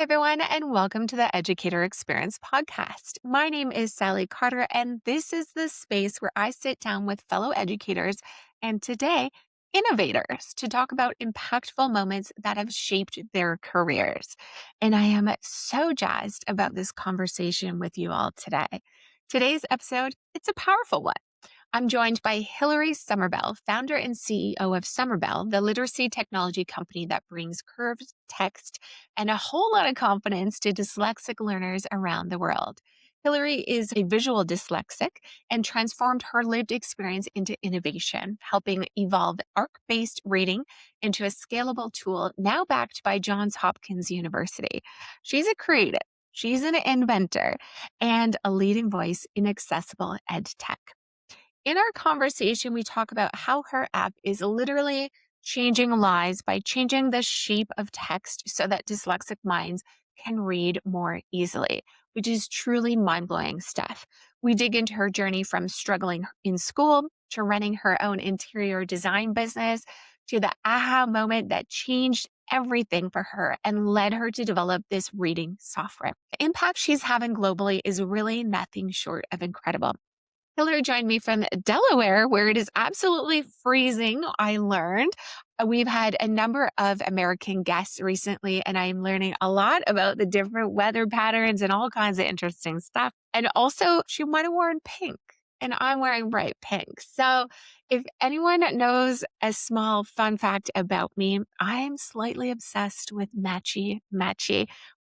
Everyone, and welcome to the Educator Experience podcast. My name is Salli Carter, and this is the space where I sit down with fellow educators and today, innovators, to talk about impactful moments that have shaped their careers. And I am so jazzed about this conversation with you all today. Today's episode, it's a powerful one. I'm joined by Hillary Summerbell, founder and CEO of Summerbell, the literacy technology company that brings curved text and a whole lot of confidence to dyslexic learners around the world. Hillary is a visual dyslexic and transformed her lived experience into innovation, helping evolve ARC based reading into a scalable tool now backed by Johns Hopkins University. She's a creative, she's an inventor, and a leading voice in accessible ed tech. In our conversation, we talk about how her app is literally changing lives by changing the shape of text so that dyslexic minds can read more easily, which is truly mind blowing stuff. We dig into her journey from struggling in school to running her own interior design business to the aha moment that changed everything for her and led her to develop this reading software. The impact she's having globally is really nothing short of incredible. Hillary joined me from Delaware, where it is absolutely freezing, I learned. We've had a number of American guests recently, and I'm learning a lot about the different weather patterns and all kinds of interesting stuff. And also, she might have worn pink, and I'm wearing bright pink. So, if anyone knows a small fun fact about me, I'm slightly obsessed with matchy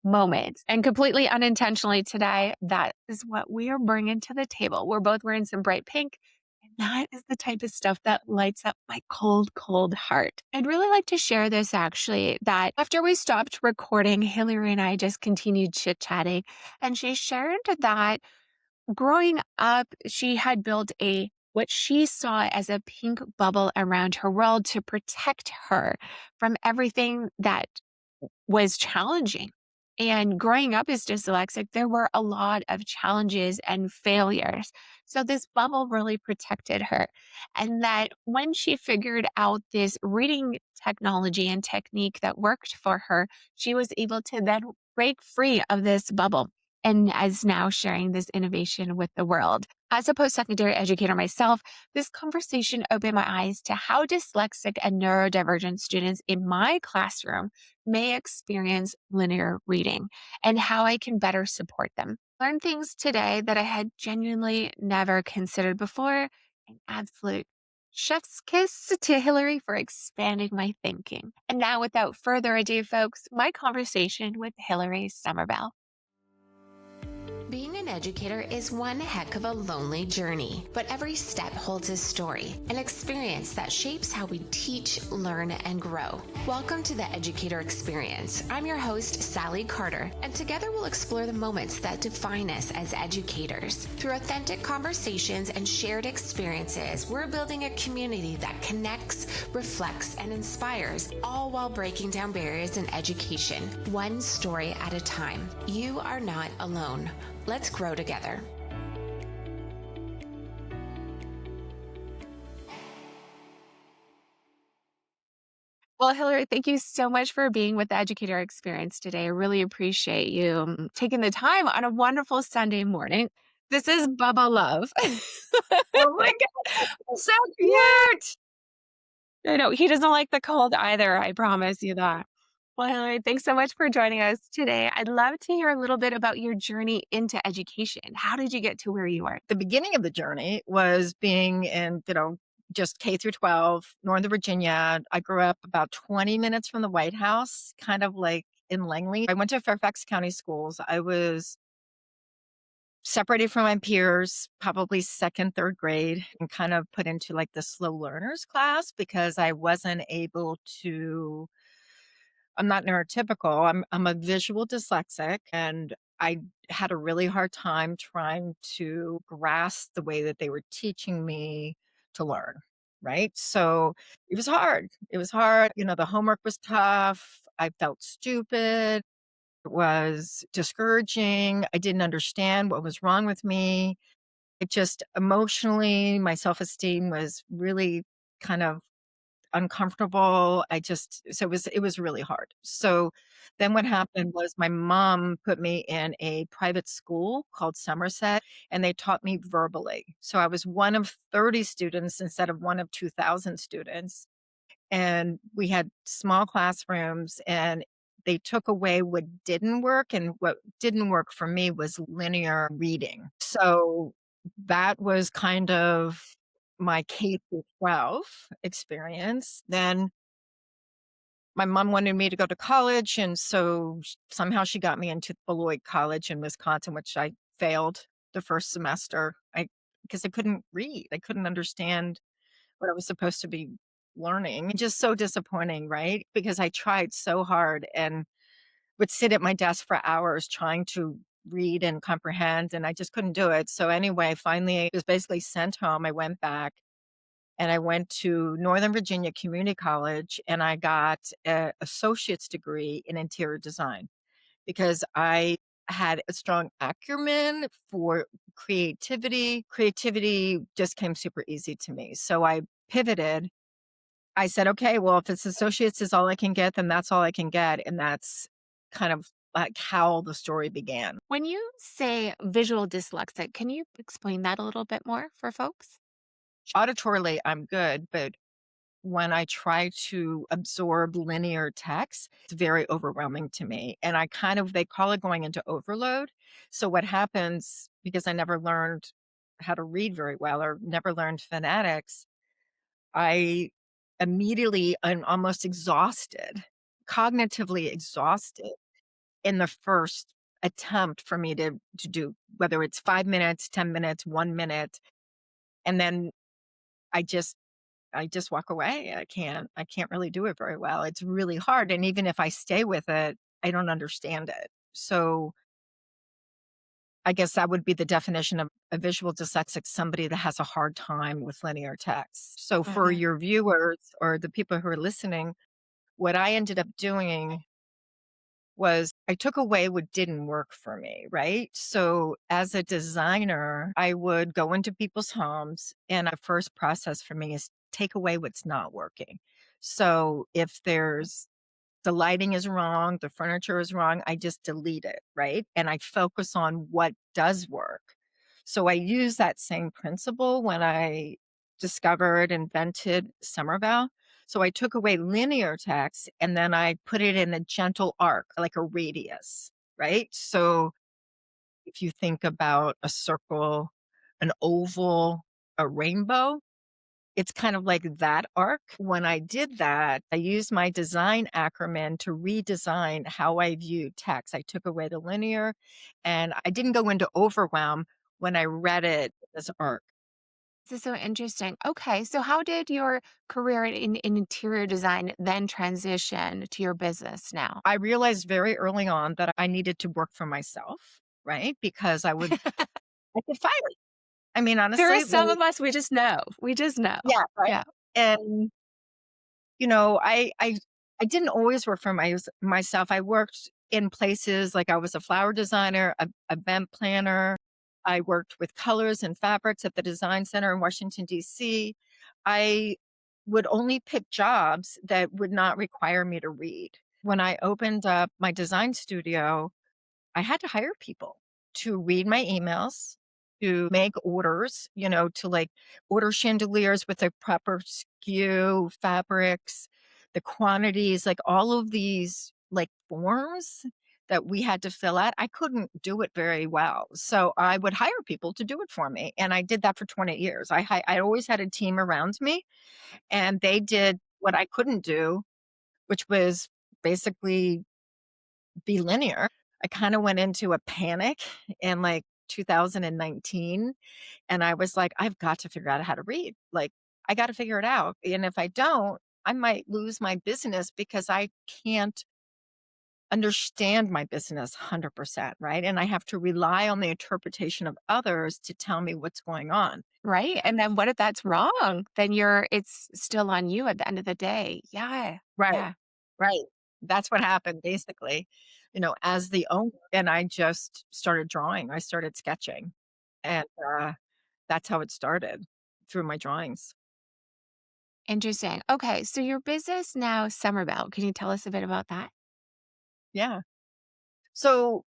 moments. And completely unintentionally today, that is what we are bringing to the table. We're both wearing some bright pink. And that is the type of stuff that lights up my cold, cold heart. I'd really like to share this actually that after we stopped recording, Hillary and I just continued chit chatting. And she shared that growing up, she had built what she saw as a pink bubble around her world to protect her from everything that was challenging. And growing up as dyslexic, there were a lot of challenges and failures. So this bubble really protected her. And that when she figured out this reading technology and technique that worked for her, she was able to then break free of this bubble and is now sharing this innovation with the world. As a post secondary educator myself, this conversation opened my eyes to how dyslexic and neurodivergent students in my classroom may experience linear reading and how I can better support them. Learn things today that I had genuinely never considered before. An absolute chef's kiss to Hillary for expanding my thinking. And now, without further ado, folks, my conversation with Hillary Summerbell. Being an educator is one heck of a lonely journey, but every step holds a story, an experience that shapes how we teach, learn, and grow. Welcome to the Educator Experience. I'm your host, Salli Carter, and together we'll explore the moments that define us as educators. Through authentic conversations and shared experiences, we're building a community that connects, reflects, and inspires, all while breaking down barriers in education, one story at a time. You are not alone. Let's grow together. Well, Hillary, thank you so much for being with the Educator Experience today. I really appreciate you taking the time on a wonderful Sunday morning. This is Bubba Love. Oh my God, so Yeah, cute. I know he doesn't like the cold either. I promise you that. Well, Hillary, thanks so much for joining us today. I'd love to hear a little bit about your journey into education. How did you get to where you are? The beginning of the journey was being in, just K through 12, Northern Virginia. I grew up about 20 minutes from the White House, kind of like in Langley. I went to Fairfax County schools. I was separated from my peers, probably second, third grade, and kind of put into like the slow learners class because I wasn't able to. I'm not neurotypical. I'm a visual dyslexic, and I had a really hard time trying to grasp the way that they were teaching me to learn, right? So it was hard. It was hard. The homework was tough. I felt stupid. It was discouraging. I didn't understand what was wrong with me. It just emotionally, my self-esteem was really kind of uncomfortable. So it was really hard. So then what happened was my mom put me in a private school called Somerset, and they taught me verbally. So I was one of 30 students instead of one of 2,000 students. And we had small classrooms, and they took away what didn't work, and what didn't work for me was linear reading. So that was kind of my K through 12 experience. Then my mom wanted me to go to college, and so somehow she got me into Beloit College in Wisconsin, which I failed the first semester. I Because I couldn't read. I couldn't understand what I was supposed to be learning. Just so disappointing, right? Because I tried so hard and would sit at my desk for hours trying to read and comprehend, and I just couldn't do it. So anyway, finally, I was basically sent home. I went back and I went to Northern Virginia Community College, and I got an associate's degree in interior design because I had a strong acumen for creativity. Creativity just came super easy to me. So I pivoted. I said, "Okay, well, if it's associates is all I can get, then that's all I can get." And that's kind of like how the story began. When you say visual dyslexic, can you explain that a little bit more for folks? Auditorily, I'm good, but when I try to absorb linear text, it's very overwhelming to me. And they call it going into overload. So what happens, because I never learned how to read very well or never learned phonetics, I immediately am almost exhausted, cognitively exhausted in the first attempt for me to do, whether it's 5 minutes, 10 minutes, 1 minute. And then I just I just walk away. I can't really do it very well. It's really hard, and even if I stay with it, I don't understand it. So, I guess that would be the definition of a visual dyslexic, somebody that has a hard time with linear text. So for Mhm. your viewers or the people who are listening, what I ended up doing was I took away what didn't work for me, right? So as a designer, I would go into people's homes, and a first process for me is take away what's not working. So if the lighting is wrong, the furniture is wrong, I just delete it, right? And I focus on what does work. So I use that same principle when I invented Summerbell. So I took away linear text and then I put it in a gentle arc, like a radius, right? So if you think about a circle, an oval, a rainbow, it's kind of like that arc. When I did that, I used my design acumen to redesign how I viewed text. I took away the linear and I didn't go into overwhelm when I read it as arc. This is so interesting. Okay, so how did your career in interior design then transition to your business now? I realized very early on that I needed to work for myself, right? Because I could fire it. I mean, There are honestly, some of us we just know. We just know. yeah, right. Yeah. And I didn't always work for myself. I worked in places like I was a flower designer, a event planner. I worked with colors and fabrics at the design center in Washington, D.C. I would only pick jobs that would not require me to read. When I opened up my design studio, I had to hire people to read my emails, to make orders, to like order chandeliers with the proper SKU, fabrics, the quantities, like all of these like forms that we had to fill out. I couldn't do it very well. So I would hire people to do it for me. And I did that for 20 years. I always had a team around me, and they did what I couldn't do, which was basically be linear. I kind of went into a panic in like 2019, and I was like, I've got to figure out how to read. Like, I got to figure it out. And if I don't, I might lose my business because I can't understand my business 100%, right? And I have to rely on the interpretation of others to tell me what's going on. Right? And then what if that's wrong? Then it's still on you at the end of the day. Yeah. Right. Yeah. Right. That's what happened basically, as the owner. And I just started drawing. I started sketching. And that's how it started, through my drawings. Interesting. Okay, so your business now, Summerbell, can you tell us a bit about that? Yeah. So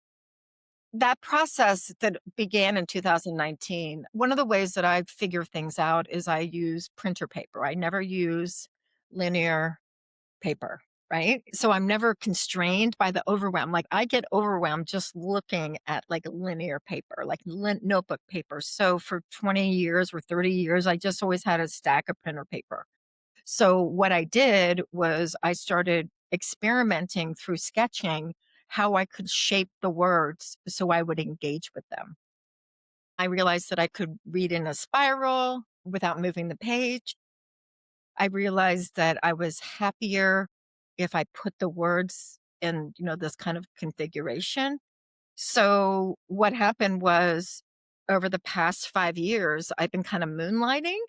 that process that began in 2019, one of the ways that I figure things out is I use printer paper. I never use linear paper, right? So I'm never constrained by the overwhelm. Like I get overwhelmed just looking at like linear paper, like notebook paper. So for 20 years or 30 years, I just always had a stack of printer paper. So what I did was I started experimenting through sketching how I could shape the words so I would engage with them. I realized that I could read in a spiral without moving the page. I realized that I was happier if I put the words in, this kind of configuration. So what happened was over the past 5 years, I've been kind of moonlighting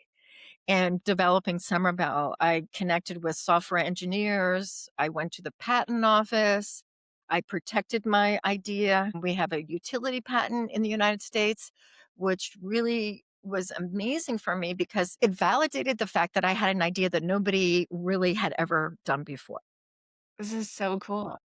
and developing Somerville. I connected with software engineers. I went to the patent office. I protected my idea. We have a utility patent in the United States, which really was amazing for me because it validated the fact that I had an idea that nobody really had ever done before. This is so cool.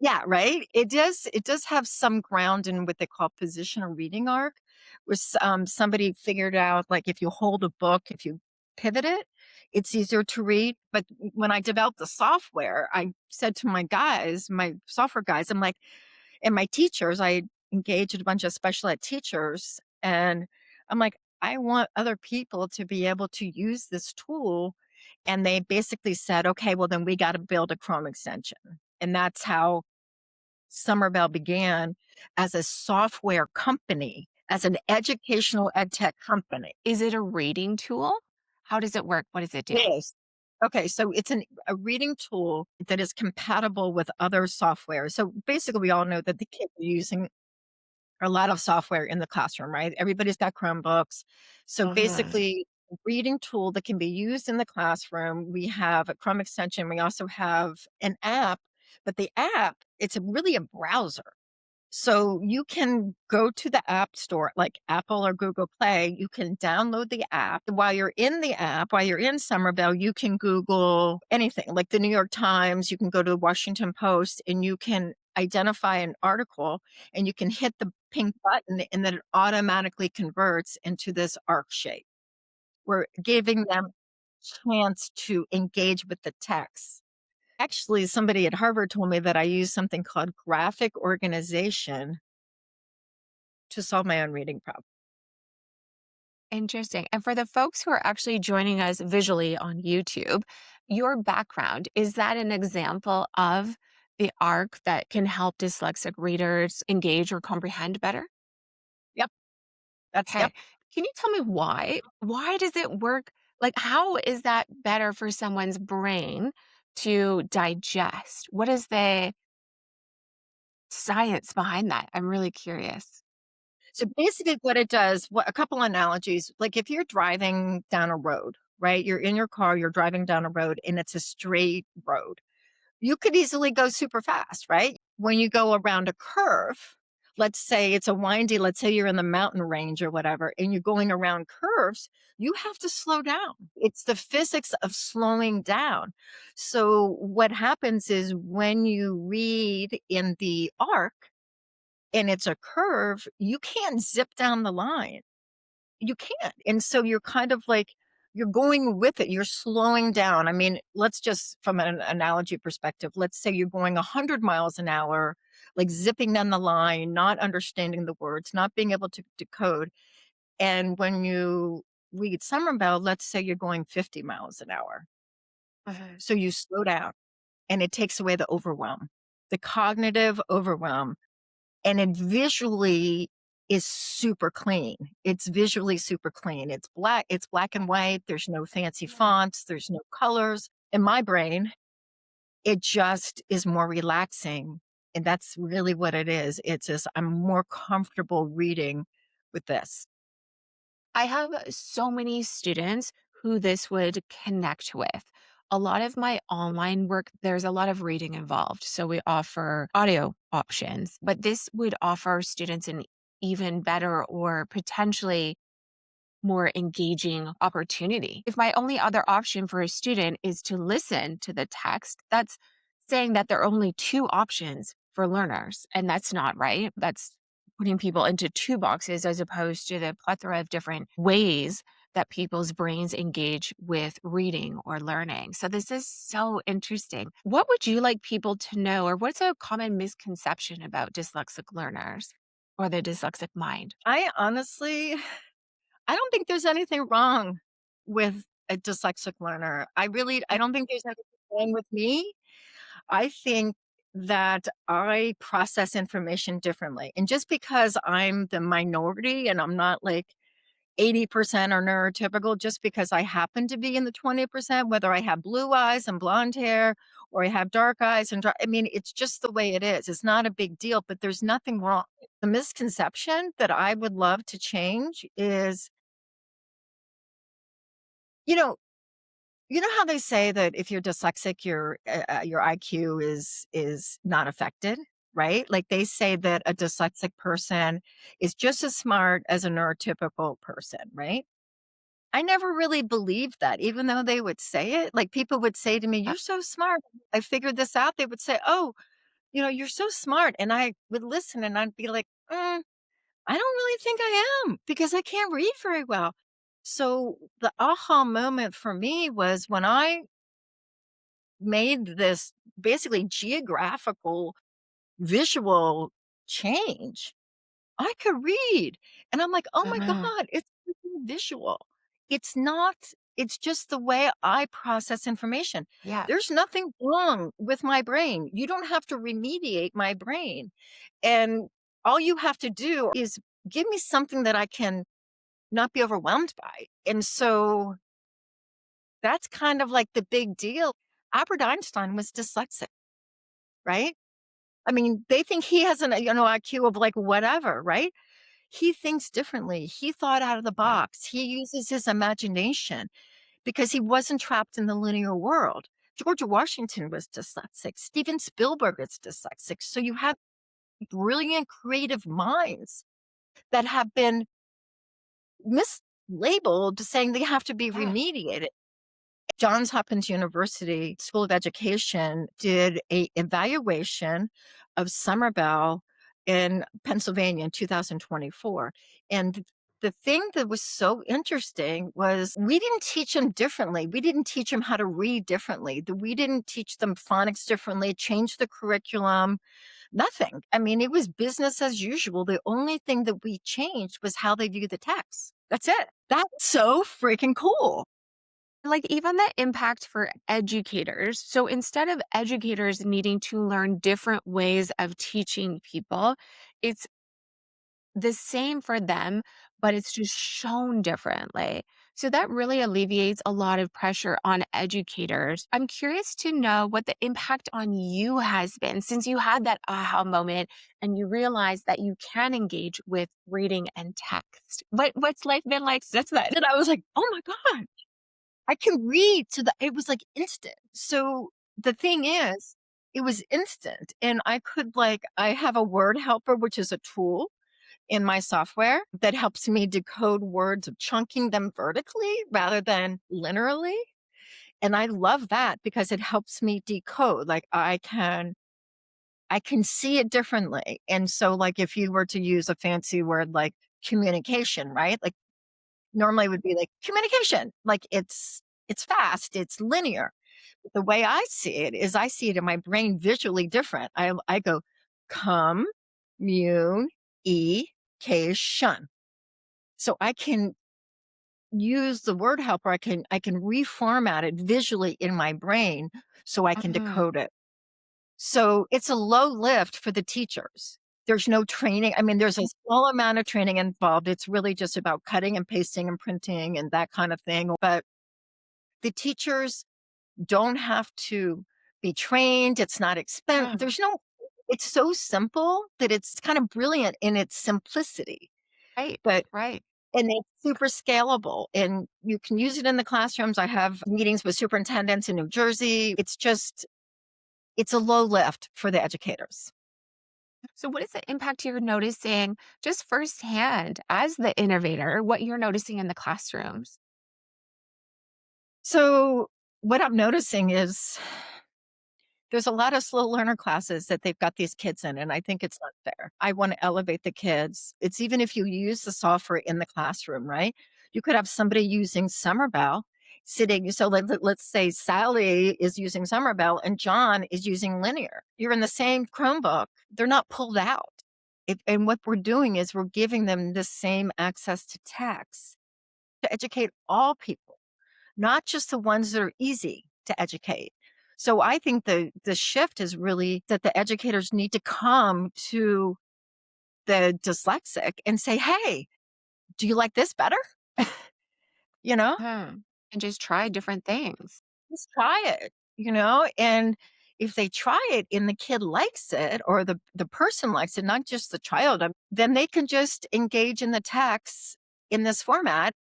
Yeah, right? It does have some ground in what they call positional reading arc, which, somebody figured out, like, if you hold a book, if you pivot it, it's easier to read, but when I developed the software, I said to my guys, my software guys, I'm like and my teachers, I engaged a bunch of special ed teachers, and I'm like, "I want other people to be able to use this tool," and they basically said, "Okay, well, then we gotta build a Chrome extension," and that's how Somerville began as a software company, as an educational ed tech company. Is it a reading tool? How does it work? What does it do? Yes. Okay, so it's a reading tool that is compatible with other software. So basically, we all know that the kids are using a lot of software in the classroom, right? Everybody's got Chromebooks. So Mhm. basically, a reading tool that can be used in the classroom. We have a Chrome extension. We also have an app, but the app, it's really a browser. So you can go to the app store, like Apple or Google Play. You can download the app. While you're in the app, while you're in Somerville, you can Google anything like the New York Times. You can go to the Washington Post and you can identify an article and you can hit the pink button and then it automatically converts into this arc shape. We're giving them chance to engage with the text. Actually, somebody at Harvard told me that I use something called graphic organization to solve my own reading problem. Interesting. And for the folks who are actually joining us visually on YouTube, your background, is that an example of the arc that can help dyslexic readers engage or comprehend better? Yep, that's Okay. yep. Can you tell me why? Why does it work? Like, how is that better for someone's brain to digest? What is the science behind that? I'm really curious. So basically what it does, what a couple analogies, like if you're driving down a road, right? You're in your car, you're driving down a road and it's a straight road. You could easily go super fast, right? When you go around a curve, let's say it's a windy, let's say you're in the mountain range or whatever, and you're going around curves, you have to slow down. It's the physics of slowing down. So, what happens is when you read in the arc and it's a curve, you can't zip down the line. You can't. And so you're kind of like, you're going with it. You're slowing down. I mean, let's just from an analogy perspective, let's say you're going 100 miles an hour, like zipping down the line, not understanding the words, not being able to decode. And when you read Somerville, let's say you're going 50 miles an hour. Mhm. So you slow down and it takes away the overwhelm, the cognitive overwhelm, and it visually is super clean. It's visually super clean. It's black and white. There's no fancy fonts, there's no colors. In my brain, it just is more relaxing. And that's really what it is. It's just I'm more comfortable reading with this. I have so many students who this would connect with. A lot of my online work, there's a lot of reading involved. So we offer audio options, but this would offer students an even better or potentially more engaging opportunity. If my only other option for a student is to listen to the text, that's saying that there are only two options for learners. And that's not right. That's putting people into two boxes as opposed to the plethora of different ways that people's brains engage with reading or learning. So, this is so interesting. What would you like people to know, or what's a common misconception about dyslexic learners or the dyslexic mind? I honestly I don't think there's anything wrong with a dyslexic learner. I don't think there's anything wrong with me. I think that I process information differently. And just because I'm the minority and I'm not like 80% are neurotypical, just because I happen to be in the 20%, whether I have blue eyes and blonde hair or I have dark eyes and dark, I mean, it's just the way it is. It's not a big deal, but there's nothing wrong. The misconception that I would love to change is, you know, you know how they say that if you're dyslexic, your IQ is not affected, right? Like they say that a dyslexic person is just as smart as a neurotypical person, right? I never really believed that, even though they would say it. Like people would say to me, Uh, "You're so smart. I figured this out." They would say, "Oh, you're so smart," and I would listen, and I'd be like, I don't really think I am because I can't read very well." So the aha moment for me was when I made this basically geographical visual change. I could read, and I'm like, "Oh my mhm. god, it's freaking visual." It's not it's just the way I process information. Yeah. There's nothing wrong with my brain. You don't have to remediate my brain, and all you have to do is give me something that I can not be overwhelmed by, and so that's kind of like the big deal. Albert Einstein was dyslexic, right? I mean, they think he has an, IQ of like whatever, right? He thinks differently. He thought out of the Wow. box. He uses his imagination because he wasn't trapped in the linear world. George Washington was dyslexic. Steven Spielberg is dyslexic. So you have brilliant creative minds that have been mislabeled saying they have to be Yeah. remediated. Johns Hopkins University School of Education did a evaluation of Summerbell in Pennsylvania in 2024. And the thing that was so interesting was we didn't teach them differently. We didn't teach them how to read differently. We didn't teach them phonics differently, change the curriculum, nothing. I mean, it was business as usual. The only thing that we changed was how they view the text. That's it. That's so freaking cool. Like even the impact for educators. So instead of educators needing to learn different ways of teaching people, it's the same for them, but it's just shown differently. So that really alleviates a lot of pressure on educators. I'm curious to know what the impact on you has been since you had that aha moment and you realized that you can engage with reading and text. What's life been like since then? And I was like, "Oh my god, I can read." It was like instant. So the thing is, it was instant and I have a word helper, which is a tool in my software that helps me decode words of chunking them vertically rather than linearly. And I love that because it helps me decode. Like I can see it differently. And so like if you were to use a fancy word like communication, right? Like normally would be like communication, like it's fast, it's linear. The way I see it is I see it in my brain visually different. I go come, mune, e, cation. So I can use the word helper. I can reformat it visually in my brain so I can Mhm. decode it. So it's a low lift for the teachers. There's no training. I mean, there's a small amount of training involved. It's really just about cutting and pasting and printing and that kind of thing. But the teachers don't have to be trained. It's not expensive. Yeah. It's so simple that it's kind of brilliant in its simplicity, Right. but, Right. and it's super scalable and you can use it in the classrooms. I have meetings with superintendents in New Jersey. It's a low lift for the educators. So, what is the impact you're noticing just firsthand as the innovator, what you're noticing in the classrooms? So, what I'm noticing is there's a lot of slow learner classes that they've got these kids in, and I think it's not fair. I want to elevate the kids. It's even if you use the software in the classroom, right? You could have somebody using Summerbell sitting. So let's say Sally is using Summerbell and John is using Linear. You're in the same Chromebook. They're not pulled out. And what we're doing is we're giving them the same access to text to educate all people, not just the ones that are easy to educate. So I think the shift is really that the educators need to come to the dyslexic and say, "Hey, do you like this better?" You know, Hmm. And just try different things. just try it, and if they try it and the kid likes it or the person likes it, not just the child, then they can just engage in the text in this format.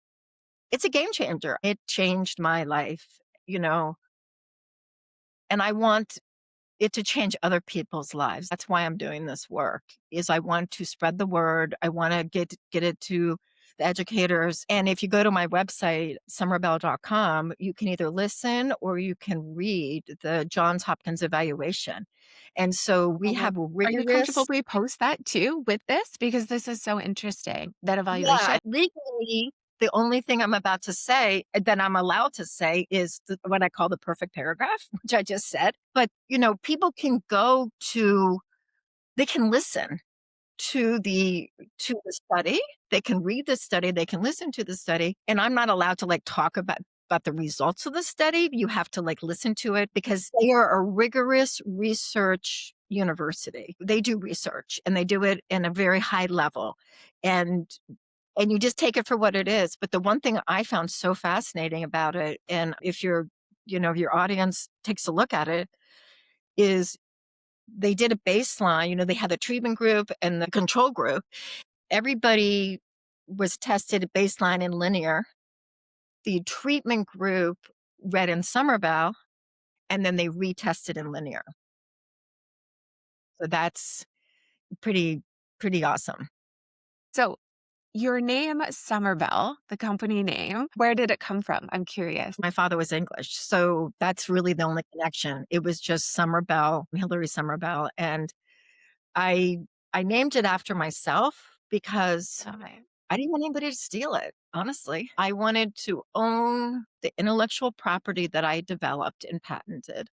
It's a game changer. It changed my life, you know, and I want it to change other people's lives. That's why I'm doing this work is I want to spread the word. I want to get it to the educators. And if you go to my website, summerbell.com, you can either listen or you can read the Johns Hopkins evaluation. And so we Oh, have a are you comfortable rigorous, we post that too with this? Because this is so interesting, that yeah, evaluation. legally, the only thing I'm about to say that I'm allowed to say is what I call the perfect paragraph, which I just said. But, people can go to they can listen to the study, they can read the study, they can listen to the study, and I'm not allowed to, like, talk about the results of the study. You have to, like, listen to it because they are a rigorous research university. They do research, and they do it in a very high level, and you just take it for what it is. But the one thing I found so fascinating about it, and if your audience takes a look at it, is they did a baseline. They had the treatment group and the control group. Everybody was tested at baseline in Linear. The treatment group read in Somervell, and then they retested in Linear. So that's pretty awesome. So, your name, Summerbell, the company name, where did it come from? I'm curious. My father was English, so that's really the only connection. It was just Summerbell, Hillary Summerbell, and I I named it after myself because Okay. I didn't want anybody to steal it, honestly. I wanted to own the intellectual property that I developed and patented,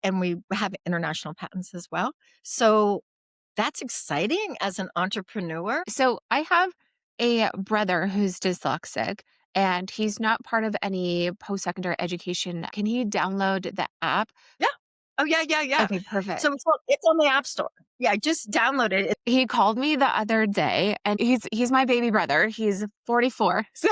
and we have international patents as well. So that's exciting as an entrepreneur. So, I have a brother who's dyslexic and he's not part of any post-secondary education. Can he download the app? Yeah. Oh, yeah, yeah, yeah. Okay, perfect. So it's on the App Store. Yeah, just download it. He called me the other day, and he's my baby brother. He's 44, so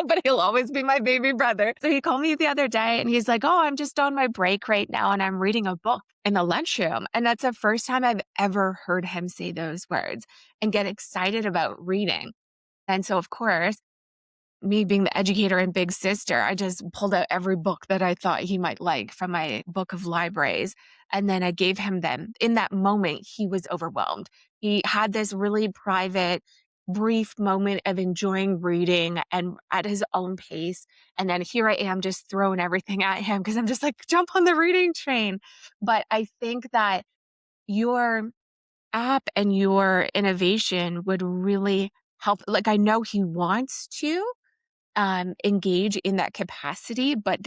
but he'll always be my baby brother. So he called me the other day, and he's like, "Oh, I'm just on my break right now, and I'm reading a book in the lunchroom." And that's the first time I've ever heard him say those words and get excited about reading. And so, of course, me being the educator and big sister, I just pulled out every book that I thought he might like from my book of libraries. And then I gave him them. In that moment, he was overwhelmed. He had this really private, brief moment of enjoying reading and at his own pace. And then here I am just throwing everything at him because I'm just like, jump on the reading train. But I think that your app and your innovation would really help. Like, I know he wants to engage in that capacity, but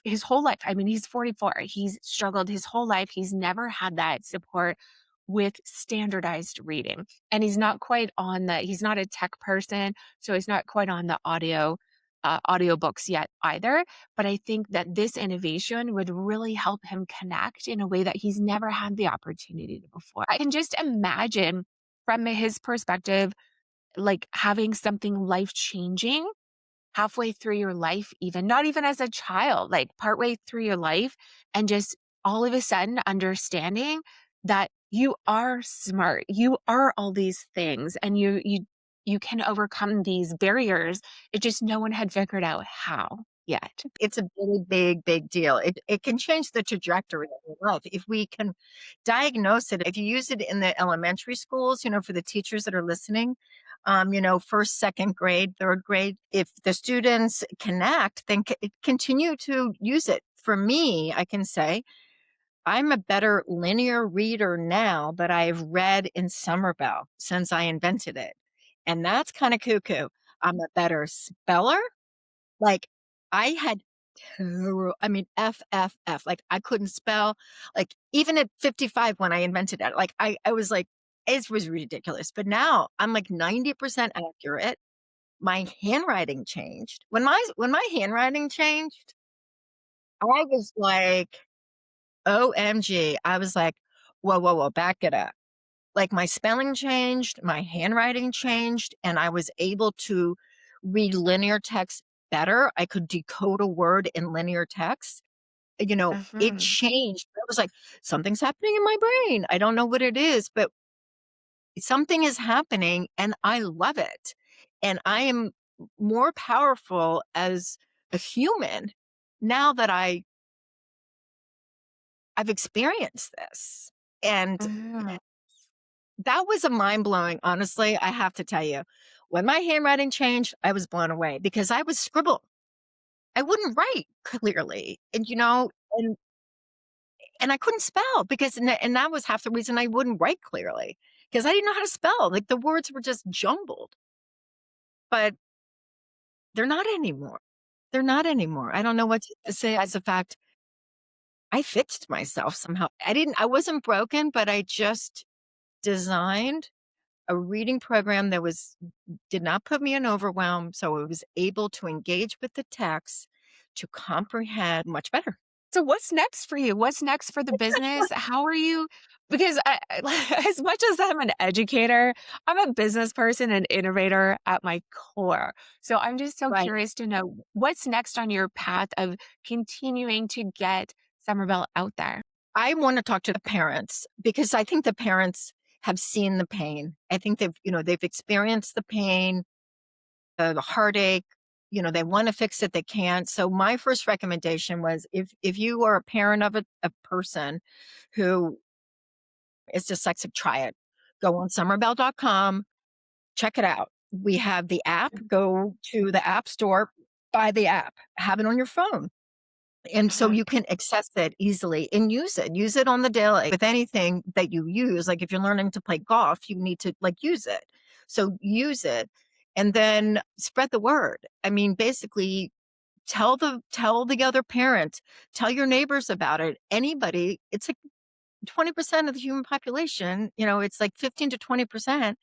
his whole life, I mean, he's 44. He's struggled his whole life. He's never had that support with standardized reading. And he's not a tech person, so he's not quite on the audiobooks yet either. But I think that this innovation would really help him connect in a way that he's never had the opportunity to before. I can just imagine from his perspective, like having something life changing halfway through your life, even not even as a child, like partway through your life, and just all of a sudden understanding that you are smart, you are all these things, and you can overcome these barriers. It just no one had figured out how. yet. It's a really big, big deal. It can change the trajectory of your life if we can diagnose it. If you use it in the elementary schools, for the teachers that are listening, first, second grade, third grade, if the students connect, then continue to use it. For me, I can say I'm a better linear reader now that I've read in Summerbell since I invented it. And that's kind of cuckoo. I'm a better speller. Like, I had I mean, F, F, F. Like, I couldn't spell. Like, even at 55 when I invented it, like, I was like, it was ridiculous. But now I'm like 90% accurate. My handwriting changed. When my handwriting changed, I was like, OMG. I was like, whoa, whoa, whoa, back it up. Like, my spelling changed, my handwriting changed, and I was able to read linear text better. I could decode a word in linear text. It Mhm. changed. I was like, something's happening in my brain. I don't know what it is, but something is happening and I love it. And I am more powerful as a human now that I've experienced this. And Mhm. that was a mind blowing, honestly. I have to tell you, when my handwriting changed, I was blown away because I would scribble. I wouldn't write clearly. And I couldn't spell because, and that was half the reason I wouldn't write clearly because I didn't know how to spell. Like, the words were just jumbled, but they're not anymore. They're not anymore. I don't know what to say as a fact. I fixed myself somehow. I wasn't broken, but I just designed a reading program that did not put me in overwhelm, so I was able to engage with the text to comprehend much better. So what's next for you? What's next for the business? How are you because as much as I'm an educator, I'm a business person and innovator at my core. So I'm just so Right. curious to know what's next on your path of continuing to get Somerville out there. I want to talk to the parents because I think the parents have seen the pain. I think they've experienced the pain, the heartache. They want to fix it, they can't. So my first recommendation was, if you are a parent of a person who is dyslexic, try it. Go on summerbell.com, check it out. We have the app. Go to the app store, buy the app, have it on your phone. And so Uh-huh. you can access it easily and use it. Use it on the daily with anything that you use. Like, if you're learning to play golf, you need to use it. So use it and then spread the word. I mean, basically tell the other parent, tell your neighbors about it. Anybody, it's like 20% of the human population, it's like 15 to 20%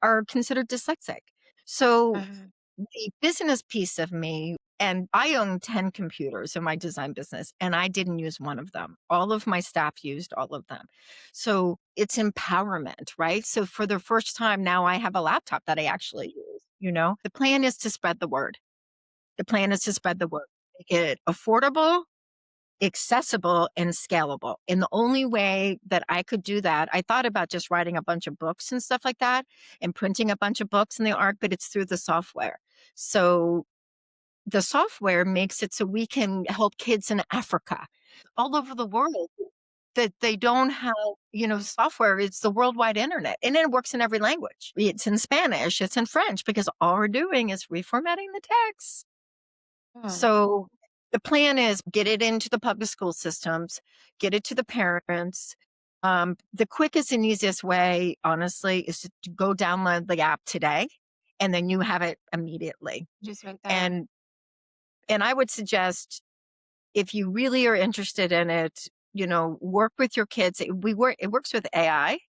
are considered dyslexic. So Uh-huh. the business piece of me, and I own 10 computers in my design business, and I didn't use one of them. All of my staff used all of them. So it's empowerment, right? So for the first time now, I have a laptop that I actually use. The plan is to spread the word. The plan is to spread the word, make it affordable, accessible, and scalable. And the only way that I could do that, I thought about just writing a bunch of books and stuff like that and printing a bunch of books in the art, but it's through the software. So the software makes it so we can help kids in Africa, all over the world, that they don't have, software. It's the worldwide internet, and it works in every language. It's in Spanish, it's in French, because all we're doing is reformatting the text. Oh, So the plan is get it into the public school systems, get it to the parents. The quickest and easiest way, honestly, is to go download the app today, and then you have it immediately. just right there. And and I would suggest, if you really are interested in it, work with your kids. It works with AI.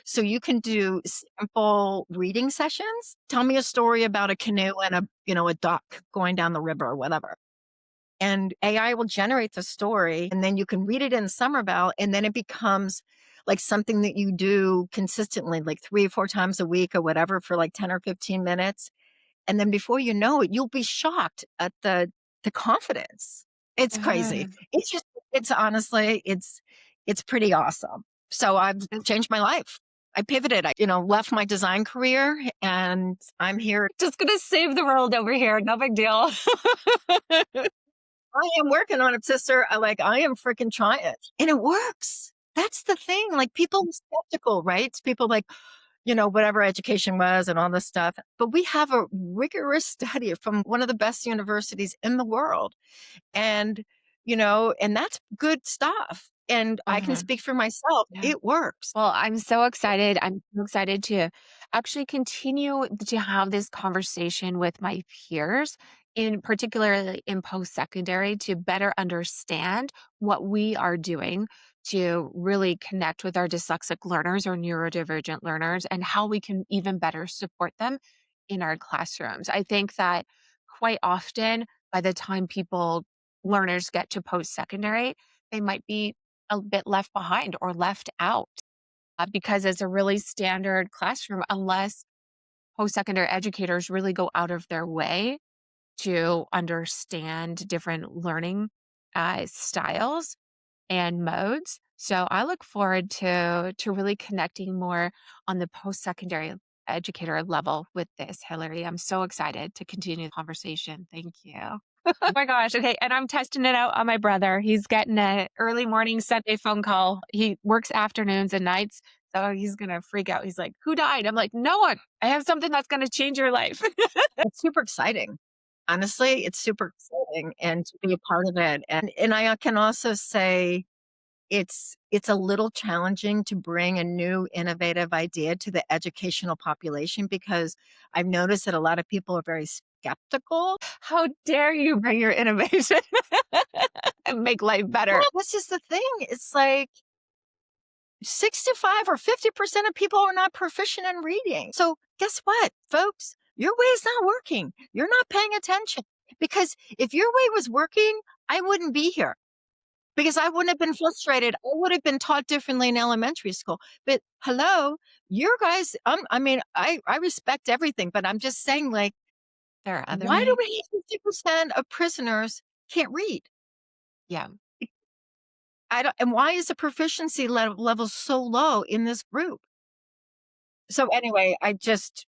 So you can do simple reading sessions. Tell me a story about a canoe and a duck going down the river or whatever. And AI will generate the story, and then you can read it in Somervell, and then it becomes like something that you do consistently, like 3 or 4 times a week or whatever, for like 10 or 15 minutes. And then before you know it, you'll be shocked at the confidence. It's crazy. Uh-huh. It's honestly, it's pretty awesome. So I've changed my life. I pivoted. Left my design career, and I'm here. Just gonna save the world over here. No big deal. I am working on it, sister. I am freaking trying, and it works. That's the thing. Like, people are skeptical, right? It's people like, whatever education was and all this stuff. But we have a rigorous study from one of the best universities in the world. And, and that's good stuff. And I can Uh-huh. speak for myself. Yeah. It works. Well, I'm so excited. I'm so excited to actually continue to have this conversation with my peers, in particularly in post-secondary, to better understand what we are doing to really connect with our dyslexic learners or neurodivergent learners and how we can even better support them in our classrooms. I think that quite often by the time learners get to post-secondary, they might be a bit left behind or left out because it's a really standard classroom unless post-secondary educators really go out of their way to understand different learning styles and modes. So I look forward to really connecting more on the post-secondary educator level with this, Hillary. I'm so excited to continue the conversation. Thank you. Oh my gosh. Okay. And I'm testing it out on my brother. He's getting an early morning Sunday phone call. He works afternoons and nights. So he's going to freak out. He's like, "Who died?" I'm like, "No one. I have something that's going to change your life." It's super exciting. Honestly, it's super exciting and to be a part of it. And I can also say it's a little challenging to bring a new innovative idea to the educational population because I've noticed that a lot of people are very skeptical. How dare you bring your innovation and make life better? Well, this is the thing. It's like 65 or 50% of people are not proficient in reading. So guess what, folks? Your way is not working. You're not paying attention. Because if your way was working, I wouldn't be here. Because I wouldn't have been frustrated. I would have been taught differently in elementary school. But hello, your guys, I respect everything, but I'm just saying, like, There are other why do ways. we have 50% of prisoners can't read? Yeah. I don't, and why is the proficiency level so low in this group? So anyway, I changed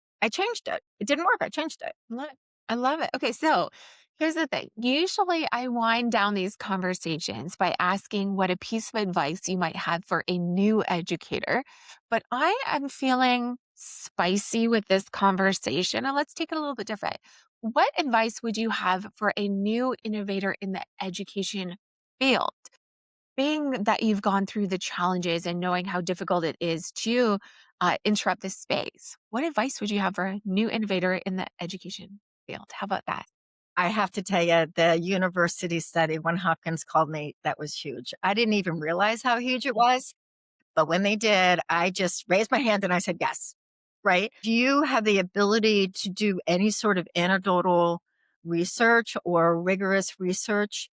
it. It didn't work. I changed it. Lo I love it. Okay, so here's the thing. Usually, I wind down these conversations by asking what a piece of advice you might have for a new educator, but I am feeling spicy with this conversation, and let's take it a little bit different. What advice would you have for a new innovator in the education field? Being that you've gone through the challenges and knowing how difficult it is to interrupt this space, what advice would you have for a new innovator in the education field? How about that? I have to tell you, the university study when Hopkins called me, that was huge. I didn't even realize how huge it was. But when they did, I just raised my hand and I said, yes, right? Do you have the ability to do any sort of anecdotal research or rigorous research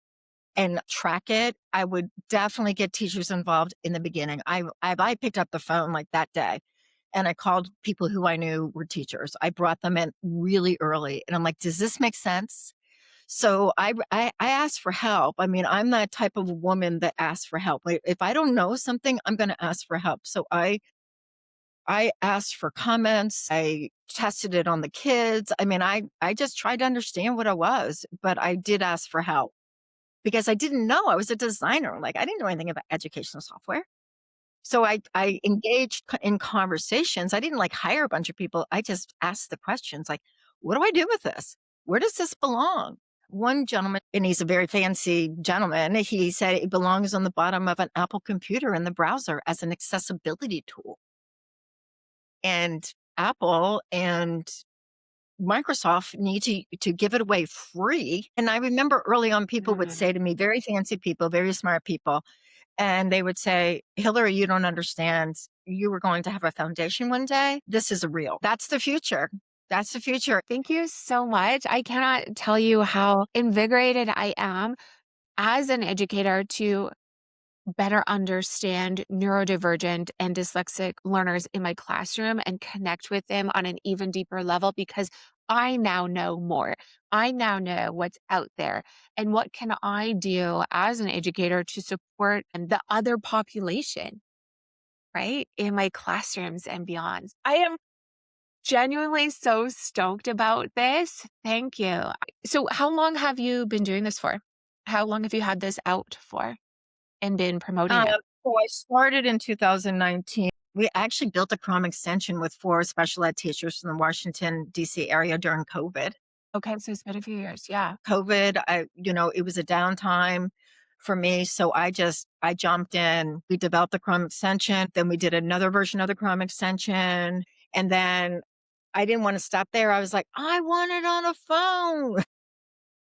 and track it? I would definitely get teachers involved in the beginning. I picked up the phone like that day and I called people who I knew were teachers. I brought them in really early and I'm like, does this make sense? So I asked for help. I mean, I'm that type of woman that asks for help. Like, if I don't know something, I'm going to ask for help. So I asked for comments. I tested it on the kids. I mean, I just tried to understand what it was, but I did ask for help because I didn't know. I was a designer. Like, I didn't know anything about educational software. So I engaged in conversations. I didn't like hire a bunch of people. I just asked the questions like, what do I do with this? Where does this belong? One gentleman, and he's a very fancy gentleman, he said it belongs on the bottom of an Apple computer in the browser as an accessibility tool. And Apple and Microsoft need to give it away free. And I remember early on, people would Mm. say to me, very fancy people, very smart people, and they would say, Hillary, you don't understand. You were going to have a foundation one day. This is real. That's the future. That's the future. Thank you so much. I cannot tell you how invigorated I am as an educator to better understand neurodivergent and dyslexic learners in my classroom and connect with them on an even deeper level because I now know more. I now know what's out there and what can I do as an educator to support the other population. right? In my classrooms and beyond. I am genuinely so stoked about this. Thank you. So, how long have you been doing this for? How long have you had this out for and been promoting Um, it? so I started in 2019. We actually built a Chrome extension with 4 special ed teachers from the Washington, D.C. area during COVID. Okay, so it's been a few years. Yeah. COVID, it was a downtime for me. So I jumped in. We developed the Chrome extension. Then we did another version of the Chrome extension. And then I didn't want to stop there. I was like, I want it on a phone.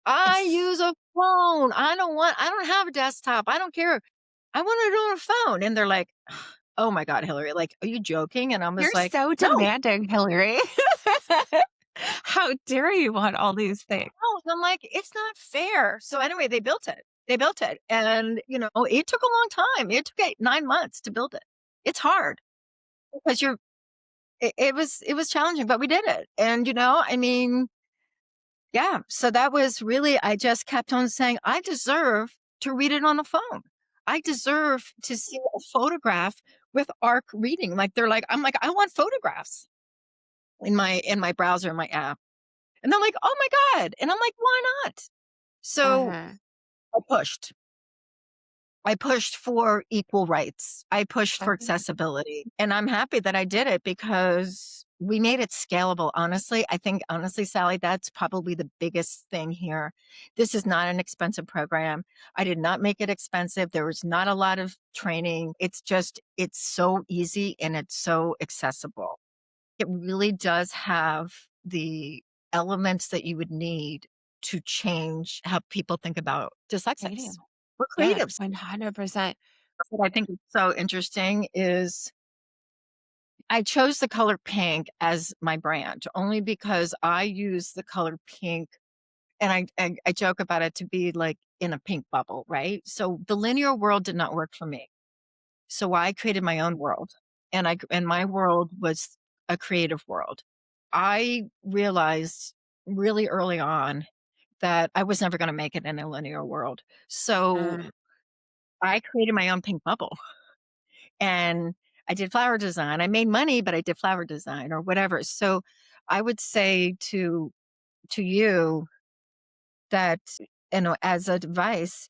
I It's use a phone. I don't have a desktop. I don't care. I want it on a phone. And they're like, oh my God, Hillary, like, are you joking? And I You're was like, so no, demanding, Hillary. How dare you want all these things? no. And I'm like, it's not fair. So anyway, they built it. They built it. And, it took a long time. It took 9 months to build it. It's hard because it was challenging, but we did it. And, I mean, yeah. So that was really, I just kept on saying, I deserve to read it on a phone. I deserve to see a photograph with ARC reading. Like I'm like, I want photographs in my browser, in my app. And they're like, oh my God. And I'm like, why not? So Uh-huh. I pushed. I pushed for equal rights. I pushed for Okay. accessibility. And I'm happy that I did it because we made it scalable. Honestly, I think, honestly, Salli, that's probably the biggest thing here. This is not an expensive program. I did not make it expensive. There was not a lot of training. It's so easy and it's so accessible. It really does have the elements that you would need to change how people think about dyslexics. Dating. We're Yeah, creatives. 100%. What I think is so interesting is I chose the color pink as my brand only because I use the color pink and I joke about it to be like in a pink bubble, right? So the linear world did not work for me. So I created my own world and my world was a creative world. I realized really early on that I was never going to make it in a linear world. So Mm, I created my own pink bubble. And I did flower design. I made money, but I did flower design or whatever. So I would say to you that, as advice,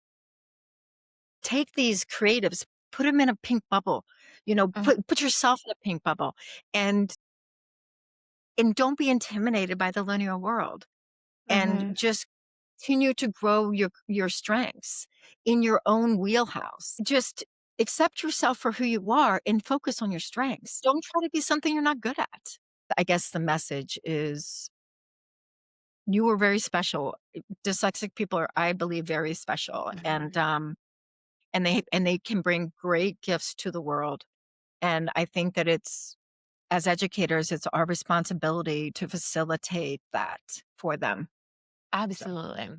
take these creatives, put them in a pink bubble, uh, put yourself in a pink bubble and and don't be intimidated by the linear world and mhm. just continue to grow your strengths in your own wheelhouse. Just accept yourself for who you are and focus on your strengths. Don't try to be something you're not good at. I guess the message is you were very special. Dyslexic people are, I believe, very special, and Mhm. they can bring great gifts to the world. And I think that it's as educators, it's our responsibility to facilitate that for them. So Absolutely.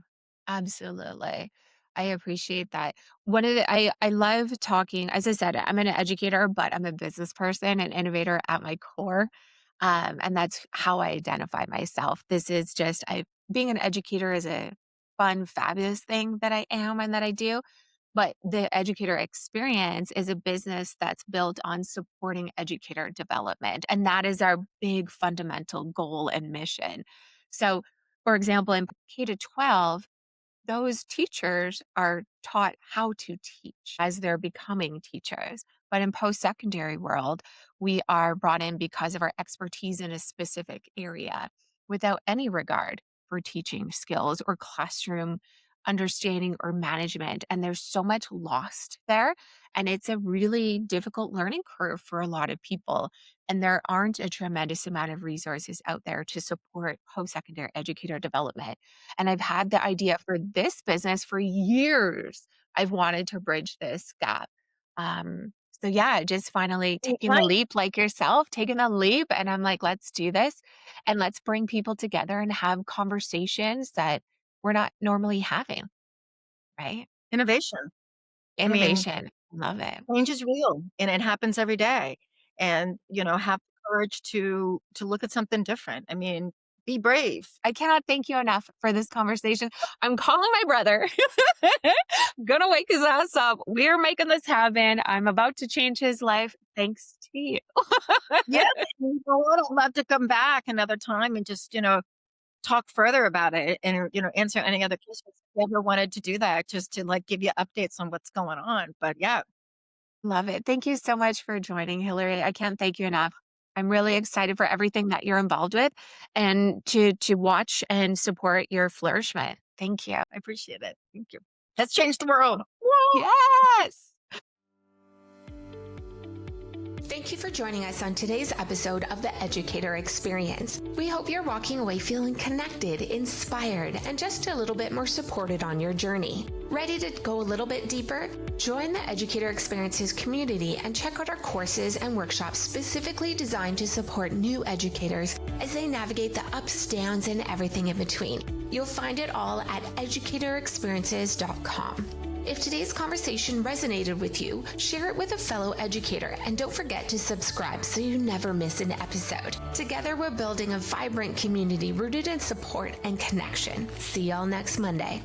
Absolutely. I appreciate that. One of the I love talking as I said, I'm an educator, but I'm a business person and innovator at my core, and that's how I identify myself. This is just I being an educator is a fun, fabulous thing that I am and that I do, but the educator experience is a business that's built on supporting educator development, and that is our big fundamental goal and mission. So, for example, in K to 12, those teachers are taught how to teach as they're becoming teachers. But in post-secondary world, we are brought in because of our expertise in a specific area without any regard for teaching skills or classroom understanding or management. And there's so much lost there. And it's a really difficult learning curve for a lot of people. And there aren't a tremendous amount of resources out there to support post-secondary educator development. And I've had the idea for this business for years. I've wanted to bridge this gap. So yeah, just finally taking the right. leap like yourself, taking the leap. And I'm like, let's do this and let's bring people together and have conversations that we're not normally having, right? Innovation. I mean, Innovation. Love it. change is real and it happens every day. And, have the courage to look at something different. I mean, Be brave. I cannot thank you enough for this conversation. I'm calling my brother. Gonna wake his ass up. We're making this happen. I'm about to change his life thanks to you. Yeah, you know what? I'd love to come back another time and just, talk further about it and, answer any other questions if you ever wanted to do that, just to like give you updates on what's going on. But yeah, Love it. Thank you so much for joining, Hillary. I can't thank you enough. I'm really excited for everything that you're involved with and to watch and support your flourishment. Thank you. I appreciate it. Thank you. Let's change the world. Woo! Yes. Thank you for joining us on today's episode of The Educator Experience. We hope you're walking away feeling connected, inspired, and just a little bit more supported on your journey. Ready to go a little bit deeper? Join the Educator Experiences community and check out our courses and workshops specifically designed to support new educators as they navigate the ups, downs, and everything in between. You'll find it all at educatorexperiences.com. If today's conversation resonated with you, share it with a fellow educator and don't forget to subscribe so you never miss an episode. Together, we're building a vibrant community rooted in support and connection. See y'all next Monday.